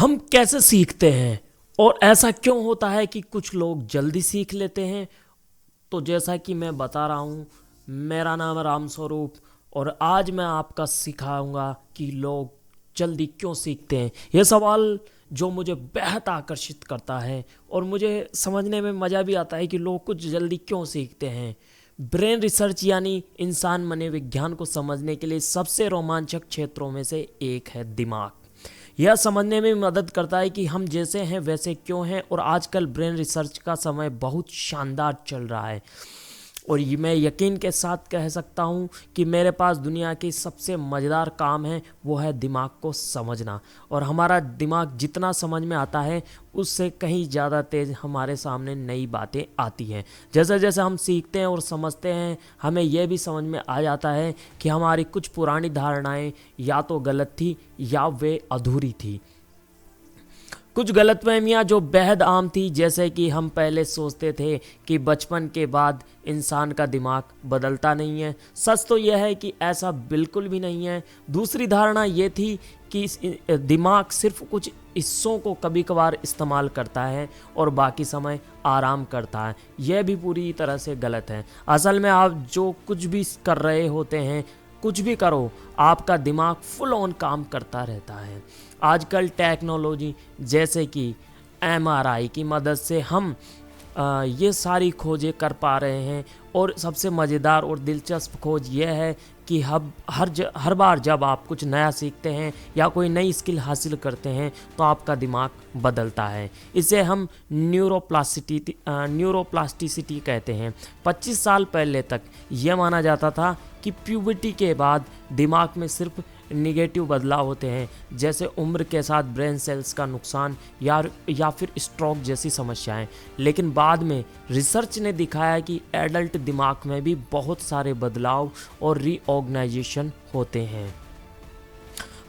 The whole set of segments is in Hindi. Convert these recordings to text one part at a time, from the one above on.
हम कैसे सीखते हैं और ऐसा क्यों होता है कि कुछ लोग जल्दी सीख लेते हैं। तो जैसा कि मैं बता रहा हूँ, मेरा नाम है राम स्वरूप और आज मैं आपका सिखाऊंगा कि लोग जल्दी क्यों सीखते हैं। यह सवाल जो मुझे बेहद आकर्षित करता है और मुझे समझने में मज़ा भी आता है कि लोग कुछ जल्दी क्यों सीखते हैं। ब्रेन रिसर्च यानी इंसान मनोविज्ञान को समझने के लिए सबसे रोमांचक क्षेत्रों में से एक है दिमाग। यह समझने में मदद करता है कि हम जैसे हैं वैसे क्यों हैं, और आजकल ब्रेन रिसर्च का समय बहुत शानदार चल रहा है। और ये मैं यकीन के साथ कह सकता हूँ कि मेरे पास दुनिया की सबसे मज़ेदार काम है, वो है दिमाग को समझना। और हमारा दिमाग जितना समझ में आता है उससे कहीं ज़्यादा तेज़ हमारे सामने नई बातें आती हैं। जैसे जैसे हम सीखते हैं और समझते हैं, हमें यह भी समझ में आ जाता है कि हमारी कुछ पुरानी धारणाएं या तो गलत थी या वे अधूरी थी। कुछ गलतफहमियां जो बेहद आम थी, जैसे कि हम पहले सोचते थे कि बचपन के बाद इंसान का दिमाग बदलता नहीं है। सच तो यह है कि ऐसा बिल्कुल भी नहीं है। दूसरी धारणा ये थी कि दिमाग सिर्फ कुछ हिस्सों को कभी कभार इस्तेमाल करता है और बाकी समय आराम करता है। यह भी पूरी तरह से गलत है। असल में आप जो कुछ भी कर रहे होते हैं, कुछ भी करो, आपका दिमाग फुल ऑन काम करता रहता है। आजकल टेक्नोलॉजी जैसे कि एमआरआई की मदद से हम ये सारी खोजें कर पा रहे हैं। और सबसे मज़ेदार और दिलचस्प खोज यह है कि हर बार जब आप कुछ नया सीखते हैं या कोई नई स्किल हासिल करते हैं तो आपका दिमाग बदलता है। इसे हम न्यूरोप्लास्टिसिटी कहते हैं। 25 साल पहले तक यह माना जाता था कि प्यूबर्टी के बाद दिमाग में सिर्फ निगेटिव बदलाव होते हैं, जैसे उम्र के साथ ब्रेन सेल्स का नुकसान या फिर स्ट्रोक जैसी समस्याएं। लेकिन बाद में रिसर्च ने दिखाया कि एडल्ट दिमाग में भी बहुत सारे बदलाव और रीऑर्गेनाइजेशन होते हैं।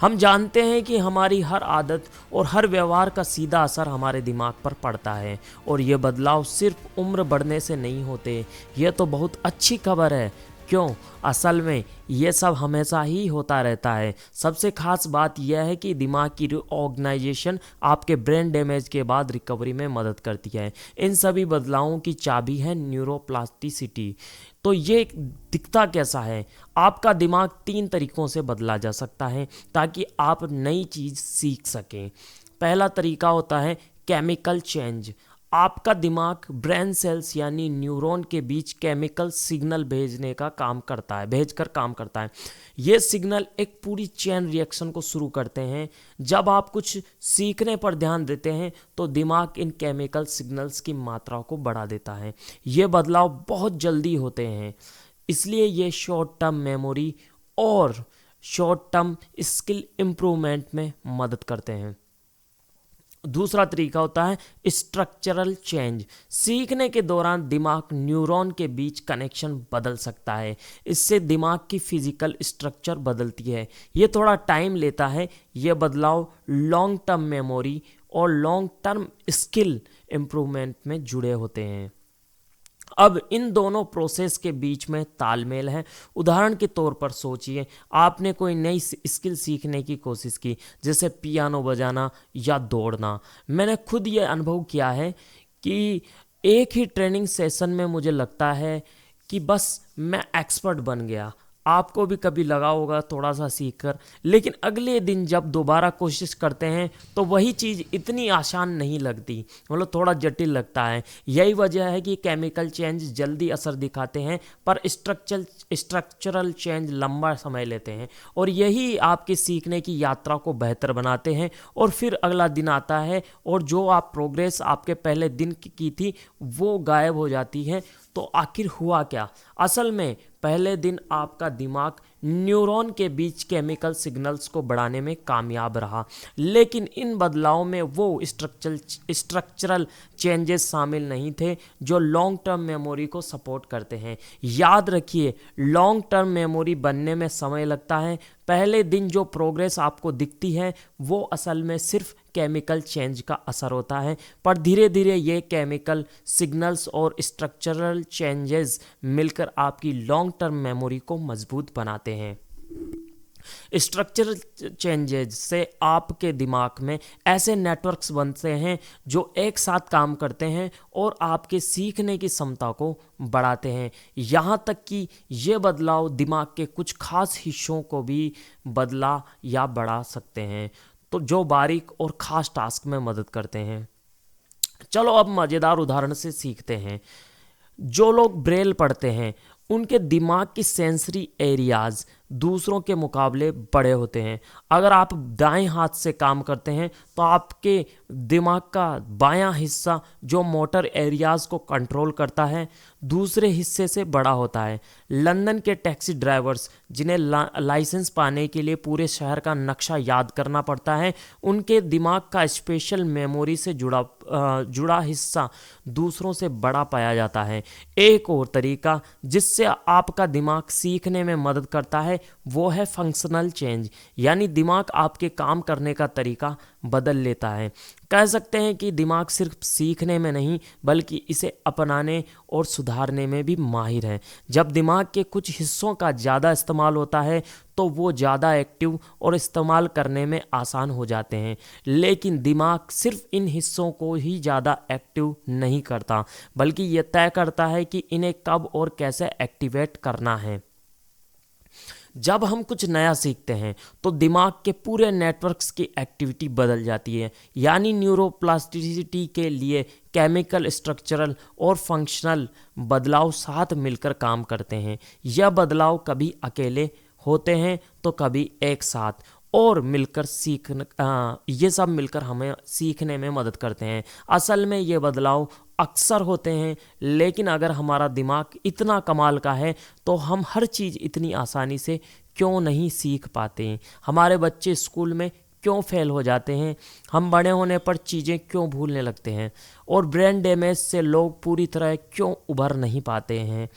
हम जानते हैं कि हमारी हर आदत और हर व्यवहार का सीधा असर हमारे दिमाग पर पड़ता है, और ये बदलाव सिर्फ उम्र बढ़ने से नहीं होते। ये तो बहुत अच्छी खबर है। क्यों? असल में ये सब हमेशा ही होता रहता है। सबसे खास बात यह है कि दिमाग की रिऑर्गेनाइजेशन आपके ब्रेन डैमेज के बाद रिकवरी में मदद करती है। इन सभी बदलावों की चाबी है न्यूरोप्लास्टिसिटी। तो ये दिखता कैसा है? आपका दिमाग 3 तरीकों से बदला जा सकता है ताकि आप नई चीज़ सीख सकें। पहला तरीका होता है केमिकल चेंज। आपका दिमाग ब्रेन सेल्स यानी न्यूरॉन के बीच केमिकल सिग्नल भेजकर काम करता है। ये सिग्नल एक पूरी चेन रिएक्शन को शुरू करते हैं। जब आप कुछ सीखने पर ध्यान देते हैं तो दिमाग इन केमिकल सिग्नल्स की मात्रा को बढ़ा देता है। ये बदलाव बहुत जल्दी होते हैं, इसलिए ये शॉर्ट टर्म मेमोरी और शॉर्ट टर्म स्किल इम्प्रूवमेंट में मदद करते हैं। दूसरा तरीका होता है स्ट्रक्चरल चेंज। सीखने के दौरान दिमाग न्यूरॉन के बीच कनेक्शन बदल सकता है। इससे दिमाग की फिजिकल स्ट्रक्चर बदलती है। ये थोड़ा टाइम लेता है। ये बदलाव लॉन्ग टर्म मेमोरी और लॉन्ग टर्म स्किल इम्प्रूवमेंट में जुड़े होते हैं। अब इन दोनों प्रोसेस के बीच में तालमेल है। उदाहरण के तौर पर सोचिए, आपने कोई नई स्किल सीखने की कोशिश की, जैसे पियानो बजाना या दौड़ना। मैंने खुद ये अनुभव किया है कि एक ही ट्रेनिंग सेशन में मुझे लगता है कि बस मैं एक्सपर्ट बन गया। आपको भी कभी लगा होगा थोड़ा सा सीखकर, लेकिन अगले दिन जब दोबारा कोशिश करते हैं तो वही चीज़ इतनी आसान नहीं लगती, मतलब थोड़ा जटिल लगता है। यही वजह है कि केमिकल चेंज जल्दी असर दिखाते हैं पर स्ट्रक्चरल चेंज लंबा समय लेते हैं, और यही आपके सीखने की यात्रा को बेहतर बनाते हैं। और फिर अगला दिन आता है और जो आप प्रोग्रेस आपके पहले दिन की थी वो गायब हो जाती है। तो आखिर हुआ क्या? असल में पहले दिन आपका दिमाग न्यूरॉन के बीच केमिकल सिग्नल्स को बढ़ाने में कामयाब रहा, लेकिन इन बदलावों में वो स्ट्रक्चरल चेंजेस शामिल नहीं थे जो लॉन्ग टर्म मेमोरी को सपोर्ट करते हैं। याद रखिए, लॉन्ग टर्म मेमोरी बनने में समय लगता है। पहले दिन जो प्रोग्रेस आपको दिखती है वो असल में सिर्फ केमिकल चेंज का असर होता है, पर धीरे धीरे ये केमिकल सिग्नल्स और स्ट्रक्चरल चेंजेस मिलकर आपकी लॉन्ग टर्म मेमोरी को मजबूत बनाते हैं। स्ट्रक्चरल चेंजेस से आपके दिमाग में ऐसे नेटवर्क्स बनते हैं जो एक साथ काम करते हैं और आपके सीखने की क्षमता को बढ़ाते हैं। यहाँ तक कि ये बदलाव दिमाग के कुछ खास हिस्सों को भी बदला या बढ़ा सकते हैं, तो जो बारीक और ख़ास टास्क में मदद करते हैं। चलो अब मज़ेदार उदाहरण से सीखते हैं। जो लोग ब्रेल पढ़ते हैं उनके दिमाग की सेंसरी एरियाज दूसरों के मुकाबले बड़े होते हैं। अगर आप दाएं हाथ से काम करते हैं तो आपके दिमाग का बायां हिस्सा जो मोटर एरियाज को कंट्रोल करता है दूसरे हिस्से से बड़ा होता है। लंदन के टैक्सी ड्राइवर्स जिन्हें लाइसेंस पाने के लिए पूरे शहर का नक्शा याद करना पड़ता है, उनके दिमाग का स्पेशल मेमोरी से जुड़ा हिस्सा दूसरों से बड़ा पाया जाता है। एक और तरीका जिससे आपका दिमाग सीखने में मदद करता है वो है फंक्शनल चेंज, यानी दिमाग आपके काम करने का तरीका बदल लेता है। कह सकते हैं कि दिमाग सिर्फ सीखने में नहीं बल्कि इसे अपनाने और सुधारने में भी माहिर है। जब दिमाग के कुछ हिस्सों का ज़्यादा इस्तेमाल होता है तो वो ज़्यादा एक्टिव और इस्तेमाल करने में आसान हो जाते हैं। लेकिन दिमाग सिर्फ इन हिस्सों को ही ज़्यादा एक्टिव नहीं करता बल्कि ये तय करता है कि इन्हें कब और कैसे एक्टिवेट करना है। जब हम कुछ नया सीखते हैं तो दिमाग के पूरे नेटवर्क्स की एक्टिविटी बदल जाती है, यानी न्यूरोप्लास्टिसिटी के लिए केमिकल, स्ट्रक्चरल और फंक्शनल बदलाव साथ मिलकर काम करते हैं। यह बदलाव कभी अकेले होते हैं तो कभी एक साथ और मिलकर ये सब मिलकर हमें सीखने में मदद करते हैं। असल में ये बदलाव अक्सर होते हैं, लेकिन अगर हमारा दिमाग इतना कमाल का है तो हम हर चीज़ इतनी आसानी से क्यों नहीं सीख पाते हैं? हमारे बच्चे स्कूल में क्यों फेल हो जाते हैं? हम बड़े होने पर चीज़ें क्यों भूलने लगते हैं? और ब्रेन डैमेज से लोग पूरी तरह क्यों उभर नहीं पाते हैं?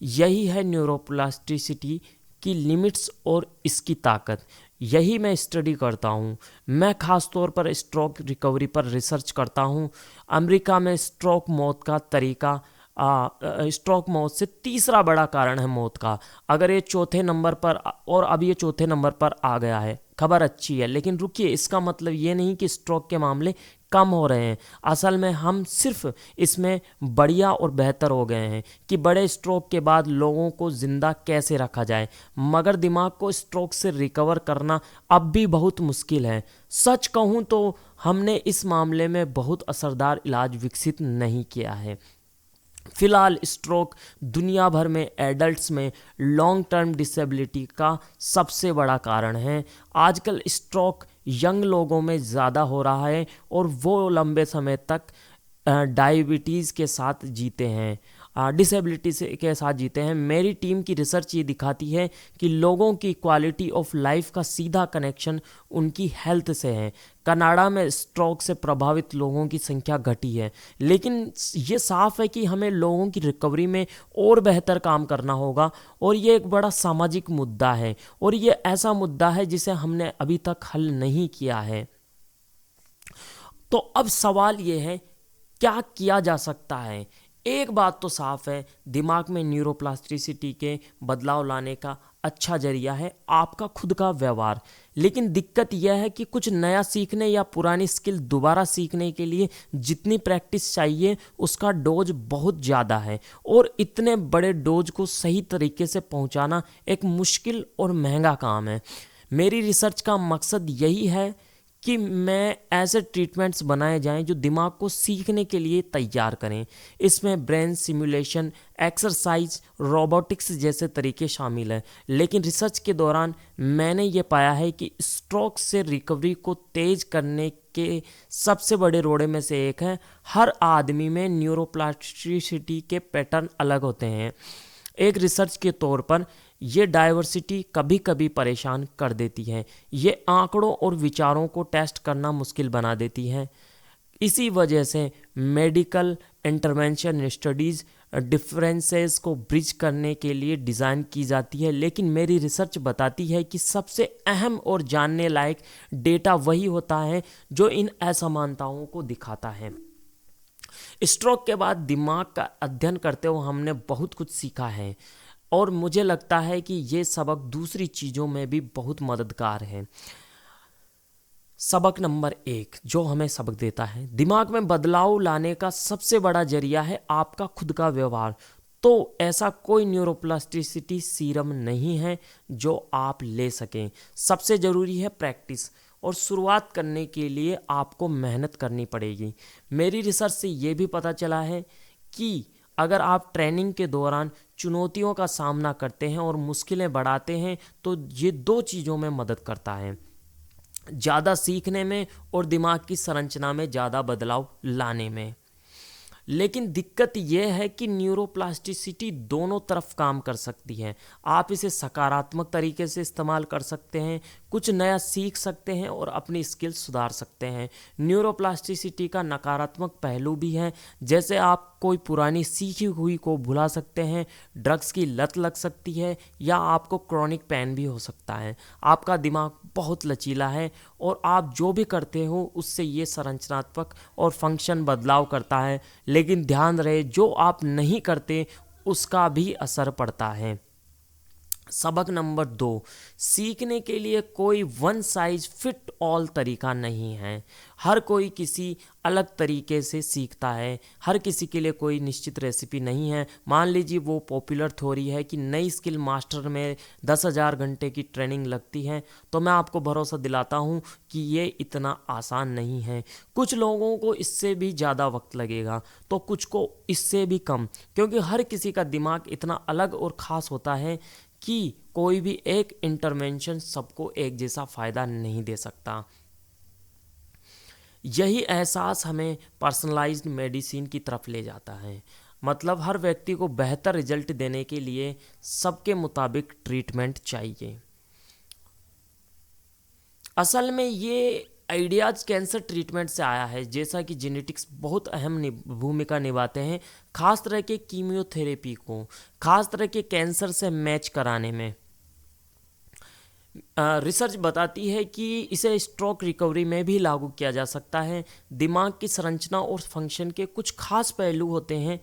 यही है न्यूरोप्लास्टिसिटी की लिमिट्स और इसकी ताकत। यही मैं स्टडी करता हूँ। मैं ख़ास तौर पर स्ट्रोक रिकवरी पर रिसर्च करता हूँ। अमेरिका में स्ट्रोक मौत का तरीका स्ट्रोक मौत से तीसरा बड़ा कारण है मौत का। अगर ये चौथे नंबर पर और अब ये चौथे नंबर पर आ गया है, खबर अच्छी है। लेकिन रुकिए, इसका मतलब ये नहीं कि स्ट्रोक के मामले कम हो रहे हैं। असल में हम सिर्फ इसमें बढ़िया और बेहतर हो गए हैं कि बड़े स्ट्रोक के बाद लोगों को ज़िंदा कैसे रखा जाए, मगर दिमाग को स्ट्रोक से रिकवर करना अब भी बहुत मुश्किल है। सच कहूँ तो हमने इस मामले में बहुत असरदार इलाज विकसित नहीं किया है। फिलहाल स्ट्रोक दुनिया भर में एडल्ट्स में लॉन्ग टर्म डिसेबिलिटी का सबसे बड़ा कारण है। आजकल स्ट्रोक यंग लोगों में ज़्यादा हो रहा है और वो लंबे समय तक डायबिटीज़ के साथ जीते हैं, डिसेबिलिटी के साथ जीते हैं। मेरी टीम की रिसर्च ये दिखाती है कि लोगों की क्वालिटी ऑफ लाइफ का सीधा कनेक्शन उनकी हेल्थ से है। कनाडा में स्ट्रोक से प्रभावित लोगों की संख्या घटी है, लेकिन ये साफ है कि हमें लोगों की रिकवरी में और बेहतर काम करना होगा। और ये एक बड़ा सामाजिक मुद्दा है और ये ऐसा मुद्दा है जिसे हमने अभी तक हल नहीं किया है। तो अब सवाल ये है, क्या किया जा सकता है? एक बात तो साफ है, दिमाग में न्यूरोप्लास्टिसिटी के बदलाव लाने का अच्छा जरिया है आपका खुद का व्यवहार। लेकिन दिक्कत यह है कि कुछ नया सीखने या पुरानी स्किल दोबारा सीखने के लिए जितनी प्रैक्टिस चाहिए उसका डोज बहुत ज़्यादा है और इतने बड़े डोज को सही तरीके से पहुंचाना एक मुश्किल और महंगा काम है। मेरी रिसर्च का मकसद यही है कि मैं ऐसे ट्रीटमेंट्स बनाए जाएं जो दिमाग को सीखने के लिए तैयार करें। इसमें ब्रेन सिमुलेशन, एक्सरसाइज, रोबोटिक्स जैसे तरीके शामिल हैं। लेकिन रिसर्च के दौरान मैंने ये पाया है कि स्ट्रोक से रिकवरी को तेज करने के सबसे बड़े रोड़े में से एक है, हर आदमी में न्यूरोप्लास्टिसिटी के पैटर्न अलग होते हैं। एक रिसर्च के तौर पर ये डाइवर्सिटी कभी कभी परेशान कर देती है। ये आंकड़ों और विचारों को टेस्ट करना मुश्किल बना देती है। इसी वजह से मेडिकल इंटरवेंशन स्टडीज़ डिफरेंसेस को ब्रिज करने के लिए डिज़ाइन की जाती है। लेकिन मेरी रिसर्च बताती है कि सबसे अहम और जानने लायक डेटा वही होता है जो इन असमानताओं को दिखाता है। स्ट्रोक के बाद दिमाग का अध्ययन करते हुए हमने बहुत कुछ सीखा है। और मुझे लगता है कि ये सबक दूसरी चीज़ों में भी बहुत मददगार है। सबक नंबर 1 जो हमें सबक देता है, दिमाग में बदलाव लाने का सबसे बड़ा जरिया है आपका खुद का व्यवहार। तो ऐसा कोई न्यूरोप्लास्टिसिटी सीरम नहीं है जो आप ले सकें। सबसे ज़रूरी है प्रैक्टिस, और शुरुआत करने के लिए आपको मेहनत करनी पड़ेगी। मेरी रिसर्च से ये भी पता चला है कि अगर आप ट्रेनिंग के दौरान चुनौतियों का सामना करते हैं और मुश्किलें बढ़ाते हैं तो ये 2 चीज़ों में मदद करता है, ज़्यादा सीखने में और दिमाग की संरचना में ज़्यादा बदलाव लाने में। लेकिन दिक्कत यह है कि न्यूरोप्लास्टिसिटी दोनों तरफ काम कर सकती है। आप इसे सकारात्मक तरीके से इस्तेमाल कर सकते हैं, कुछ नया सीख सकते हैं और अपनी स्किल सुधार सकते हैं। न्यूरोप्लास्टिसिटी का नकारात्मक पहलू भी है, जैसे आप कोई पुरानी सीखी हुई को भुला सकते हैं, ड्रग्स की लत लग सकती है या आपको क्रॉनिक पेन भी हो सकता है। आपका दिमाग बहुत लचीला है और आप जो भी करते हो उससे ये संरचनात्मक और फंक्शन बदलाव करता है, लेकिन ध्यान रहे जो आप नहीं करते उसका भी असर पड़ता है। सबक नंबर 2, सीखने के लिए कोई वन साइज फिट ऑल तरीका नहीं है। हर कोई किसी अलग तरीके से सीखता है, हर किसी के लिए कोई निश्चित रेसिपी नहीं है। मान लीजिए वो पॉपुलर थ्योरी है कि नई स्किल मास्टर में 10,000 घंटे की ट्रेनिंग लगती है, तो मैं आपको भरोसा दिलाता हूँ कि ये इतना आसान नहीं है। कुछ लोगों को इससे भी ज़्यादा वक्त लगेगा तो कुछ को इससे भी कम, क्योंकि हर किसी का दिमाग इतना अलग और ख़ास होता है कि कोई भी एक इंटरवेंशन सबको एक जैसा फ़ायदा नहीं दे सकता। यही एहसास हमें पर्सनलाइज्ड मेडिसिन की तरफ ले जाता है। मतलब हर व्यक्ति को बेहतर रिजल्ट देने के लिए सबके मुताबिक ट्रीटमेंट चाहिए। असल में ये आइडियाज़ कैंसर ट्रीटमेंट से आया है, जैसा कि जेनेटिक्स बहुत अहम भूमिका निभाते हैं खास तरह के कीमियोथेरेपी को खास तरह के कैंसर से मैच कराने में। रिसर्च बताती है कि इसे स्ट्रोक रिकवरी में भी लागू किया जा सकता है। दिमाग की संरचना और फंक्शन के कुछ खास पहलू होते हैं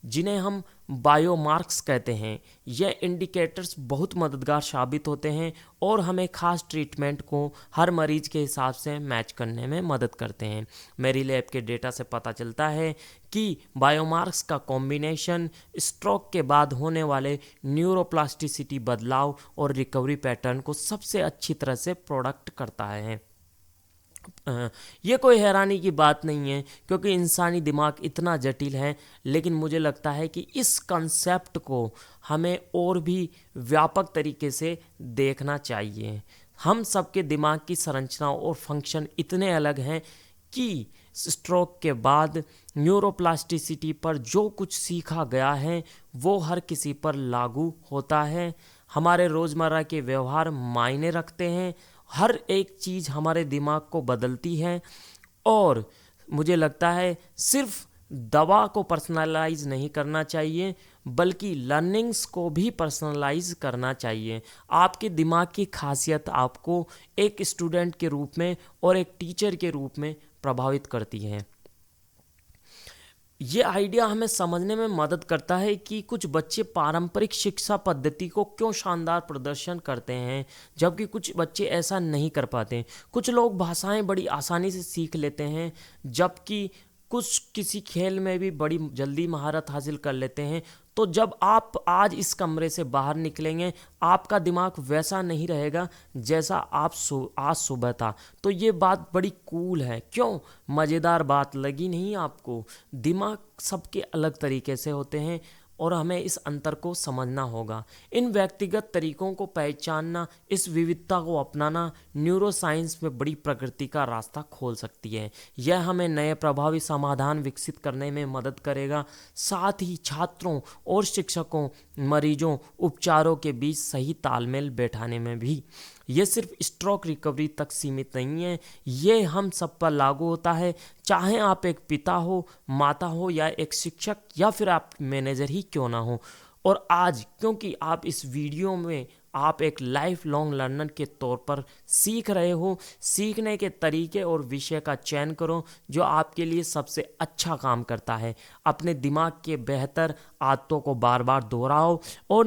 जिन्हें हम बायोमार्क्स कहते हैं। यह इंडिकेटर्स बहुत मददगार साबित होते हैं और हमें खास ट्रीटमेंट को हर मरीज के हिसाब से मैच करने में मदद करते हैं। मेरी लैब के डेटा से पता चलता है कि बायोमार्क्स का कॉम्बिनेशन स्ट्रोक के बाद होने वाले न्यूरोप्लास्टिसिटी बदलाव और रिकवरी पैटर्न को सबसे अच्छी तरह से प्रोडक्ट करता है। ये कोई हैरानी की बात नहीं है क्योंकि इंसानी दिमाग इतना जटिल है, लेकिन मुझे लगता है कि इस कंसेप्ट को हमें और भी व्यापक तरीके से देखना चाहिए। हम सबके दिमाग की संरचना और फंक्शन इतने अलग हैं कि स्ट्रोक के बाद न्यूरोप्लास्टिसिटी पर जो कुछ सीखा गया है वो हर किसी पर लागू होता है। हमारे रोज़मर्रा के व्यवहार मायने रखते हैं, हर एक चीज़ हमारे दिमाग को बदलती है। और मुझे लगता है सिर्फ दवा को पर्सनलाइज नहीं करना चाहिए बल्कि लर्निंग्स को भी पर्सनलाइज करना चाहिए। आपके दिमाग की खासियत आपको एक स्टूडेंट के रूप में और एक टीचर के रूप में प्रभावित करती है। ये आइडिया हमें समझने में मदद करता है कि कुछ बच्चे पारंपरिक शिक्षा पद्धति को क्यों शानदार प्रदर्शन करते हैं जबकि कुछ बच्चे ऐसा नहीं कर पाते। कुछ लोग भाषाएं बड़ी आसानी से सीख लेते हैं जबकि कुछ किसी खेल में भी बड़ी जल्दी महारत हासिल कर लेते हैं। तो जब आप आज इस कमरे से बाहर निकलेंगे आपका दिमाग वैसा नहीं रहेगा जैसा आप आज सुबह था। तो ये बात बड़ी कूल है, क्यों? मज़ेदार बात लगी नहीं आपको? दिमाग सबके अलग तरीके से होते हैं और हमें इस अंतर को समझना होगा। इन व्यक्तिगत तरीकों को पहचानना, इस विविधता को अपनाना न्यूरोसाइंस में बड़ी प्रगति का रास्ता खोल सकती है। यह हमें नए प्रभावी समाधान विकसित करने में मदद करेगा, साथ ही छात्रों और शिक्षकों, मरीजों, उपचारों के बीच सही तालमेल बैठाने में भी। ये सिर्फ स्ट्रोक रिकवरी तक सीमित नहीं है, ये हम सब पर लागू होता है, चाहे आप एक पिता हो, माता हो या एक शिक्षक या फिर आप मैनेजर ही क्यों ना हो। और आज क्योंकि आप इस वीडियो में आप एक लाइफ लॉन्ग लर्नर के तौर पर सीख रहे हो। सीखने के तरीके और विषय का चयन करो जो आपके लिए सबसे अच्छा काम करता है। अपने दिमाग के बेहतर आदतों को बार बार दोहराओ और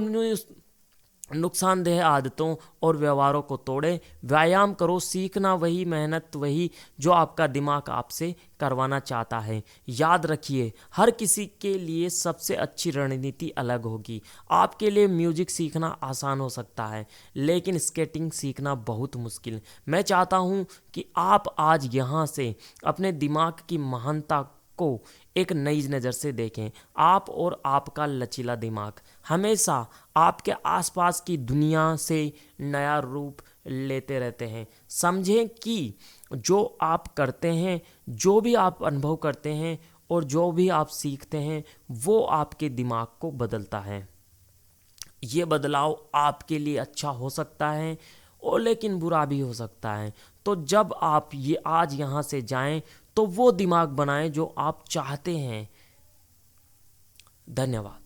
नुकसानदेह आदतों और व्यवहारों को तोड़े। व्यायाम करो, सीखना वही, मेहनत वही जो आपका दिमाग आपसे करवाना चाहता है। याद रखिए, हर किसी के लिए सबसे अच्छी रणनीति अलग होगी। आपके लिए म्यूजिक सीखना आसान हो सकता है, लेकिन स्केटिंग सीखना बहुत मुश्किल। मैं चाहता हूँ कि आप आज यहाँ से अपने दिमाग की महानता को एक नई नज़र से देखें। आप और आपका लचीला दिमाग हमेशा आपके आसपास की दुनिया से नया रूप लेते रहते हैं। समझें कि जो आप करते हैं, जो भी आप अनुभव करते हैं और जो भी आप सीखते हैं, वो आपके दिमाग को बदलता है। ये बदलाव आपके लिए अच्छा हो सकता है और लेकिन बुरा भी हो सकता है। तो जब आप ये आज यहाँ से जाएं तो वो दिमाग बनाएं जो आप चाहते हैं। धन्यवाद।